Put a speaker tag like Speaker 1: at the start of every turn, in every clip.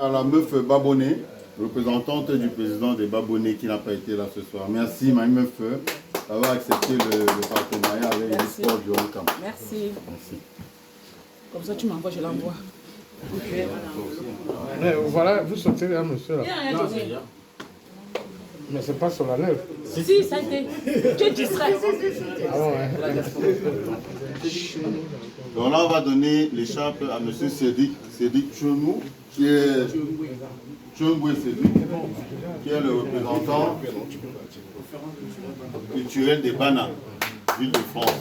Speaker 1: À la meuf Babonné, représentante du président des Babonnais qui n'a pas été là ce soir. Merci, ma meuf, d'avoir accepté le partenariat avec le sport du Haut-Camp.
Speaker 2: Merci. Comme ça, tu m'envoies, je l'envoie.
Speaker 3: Okay. Voilà, vous sortez là, monsieur. Là. Mais c'est pas solennel.
Speaker 2: Si, ça a été. Tu es distrait.
Speaker 3: Ah ouais.
Speaker 1: Donc là, on va donner l'écharpe à monsieur Cédric Chounou, qui est Choumboué Cédric, qui est le représentant culturel des Bana, ville de France.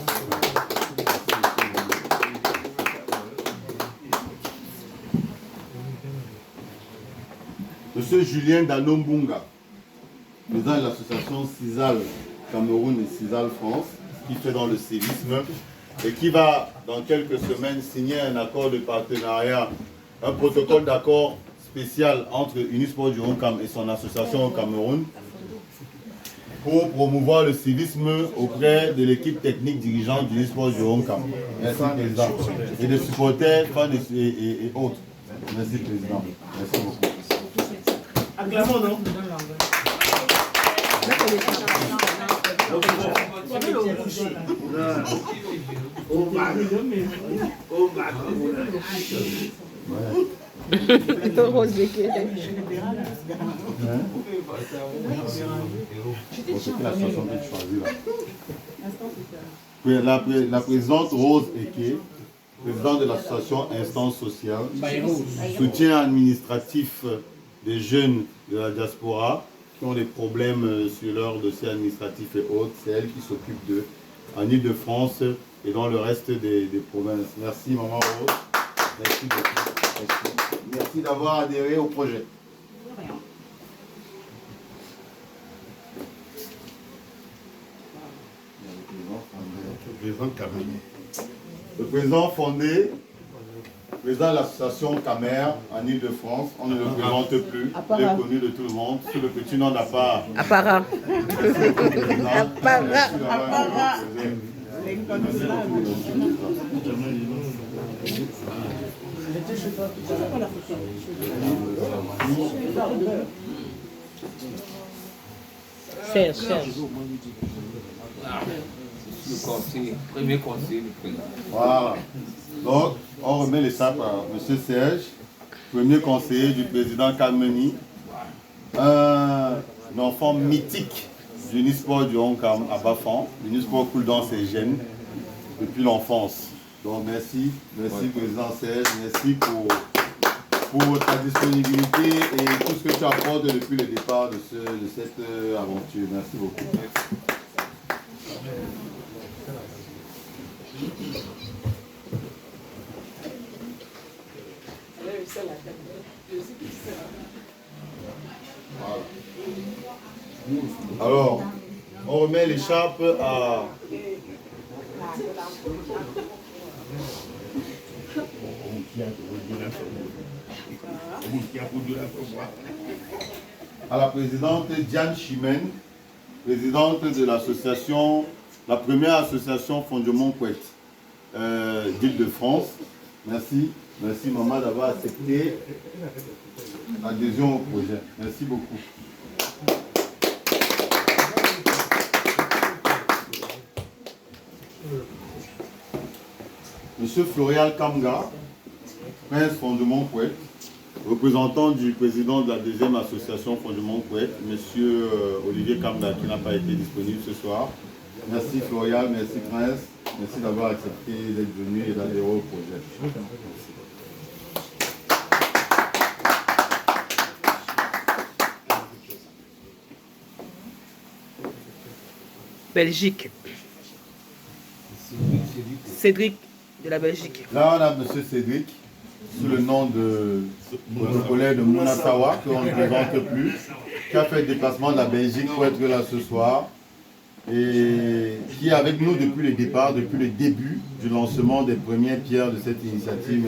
Speaker 1: Monsieur Julien Danombunga, président de l'association CISAL Cameroun et CISAL France, qui fait dans le civisme et qui va dans quelques semaines signer un accord de partenariat, un protocole d'accord spécial entre Unisport du Haut-Camp et son association au Cameroun pour promouvoir le civisme auprès de l'équipe technique dirigeante du Unisport du Haut-Camp. Merci président. Et des supporters, fans et autres. Merci président. Merci beaucoup.
Speaker 4: Acclamons, non?
Speaker 1: La présidente Rose Eke, présidente de l'association Instance Sociale, soutien administratif des jeunes de la diaspora qui ont des problèmes sur leur dossier administratif et autres. C'est elle qui s'occupe d'eux en Ile-de-France et dans le reste des provinces. Merci maman Rose. Merci beaucoup. Merci d'avoir adhéré au projet. Le président fondé, président de l'association Camer en Ile-de-France, on ne le présente plus, il est connu de tout le monde, sous le petit nom d'Appara.
Speaker 2: Appara. Serge.
Speaker 5: Premier conseiller du président.
Speaker 1: Voilà. Donc, on remet les sapes à M. Serge, premier conseiller du président Kameni, un enfant mythique du Unisport du Haut-Camp à Bafan. L'Unisport coule dans ses gènes depuis l'enfance. Donc, merci président Serge, merci pour ta disponibilité et tout ce que tu apportes depuis le départ de cette aventure. Merci beaucoup. Alors, on remet l'écharpe à la présidente Diane Chimène, présidente de l'association, la première association Fondement Couette d'Île-de-France. Merci maman d'avoir accepté l'adhésion au projet. Merci beaucoup. Monsieur Florial Kamga, prince Fondement Couette, représentant du président de la deuxième association Fondement Couette, monsieur Olivier Kamga, qui n'a pas été disponible ce soir. Merci Florial, merci prince, merci d'avoir accepté d'être venu et d'adhérer au projet.
Speaker 2: Belgique. Cédric de la Belgique.
Speaker 1: Là, on a M. Cédric, sous le nom de notre collègue de Mounatawa, qu'on ne présente plus, qui a fait le déplacement de la Belgique pour être là ce soir, et qui est avec nous depuis le départ, depuis le début du lancement des premières pierres de cette initiative.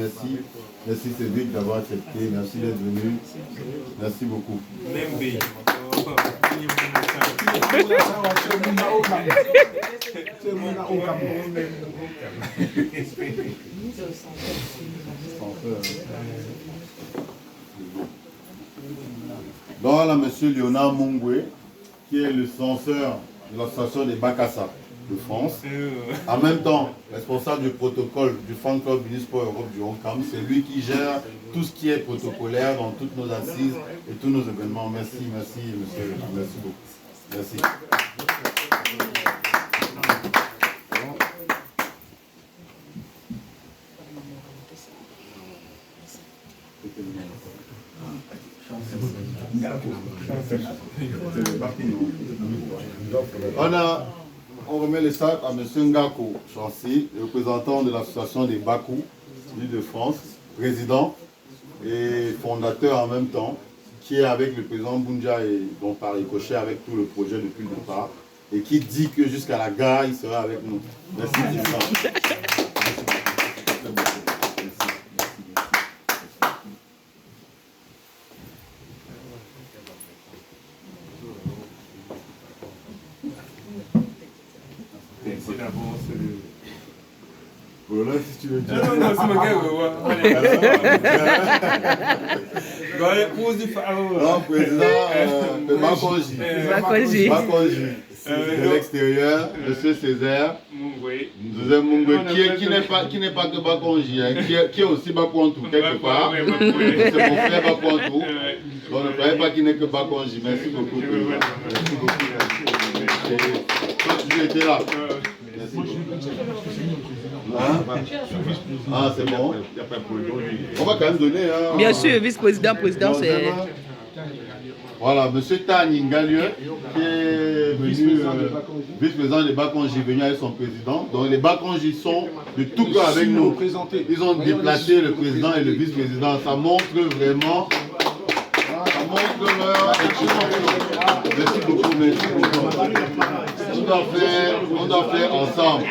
Speaker 1: Merci Cédric d'avoir accepté, merci d'être venu, merci beaucoup. Donc là, M. Léonard Mungwe, qui est le censeur de l'association des Bakassa de France. En même temps, responsable du protocole du fan club Unisport Europe du Roncam, c'est lui qui gère tout ce qui est protocolaire dans toutes nos assises et tous nos événements. Merci, merci, monsieur. Merci beaucoup. Merci. On remet le sac à M. Ngako Chancy, représentant de l'association des Bakou, de France, président et fondateur en même temps, qui est avec le président Boundja et donc par ricochet avec tout le projet depuis le départ, et qui dit que jusqu'à la gare, il sera avec nous. Merci, président. Voilà, si tu veux dire.
Speaker 5: Non, c'est mon gars,
Speaker 1: Non, président de Bakonji. Bakonji. De l'extérieur, M. Césaire. Joseph Mungwe, qui n'est pas que Bakonji, hein, qui est aussi Bakwantou quelque part. C'est mon frère Bakwantou. Donc ne croyez pas qu'il n'est que Bakonji. Merci beaucoup. Merci beaucoup. Toi, tu étais là. Merci beaucoup. Hein? Ah, c'est bon. On va quand même donner. Hein.
Speaker 2: Bien sûr, vice-président, président, c'est.
Speaker 1: Voilà, M. Tani Ngalieu, qui est venu, vice-président des Bakonji, venu avec son président. Donc les Bakonji sont de tout cœur avec nous. Ils ont déplacé le président et le vice-président. Ça montre vraiment. Ça montre leur excellence. Merci beaucoup, merci beaucoup. On doit faire ensemble.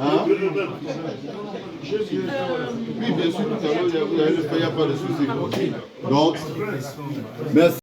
Speaker 1: Hein? Oui, bien sûr, tout à l'heure, il n'y a pas de souci. Donc, merci.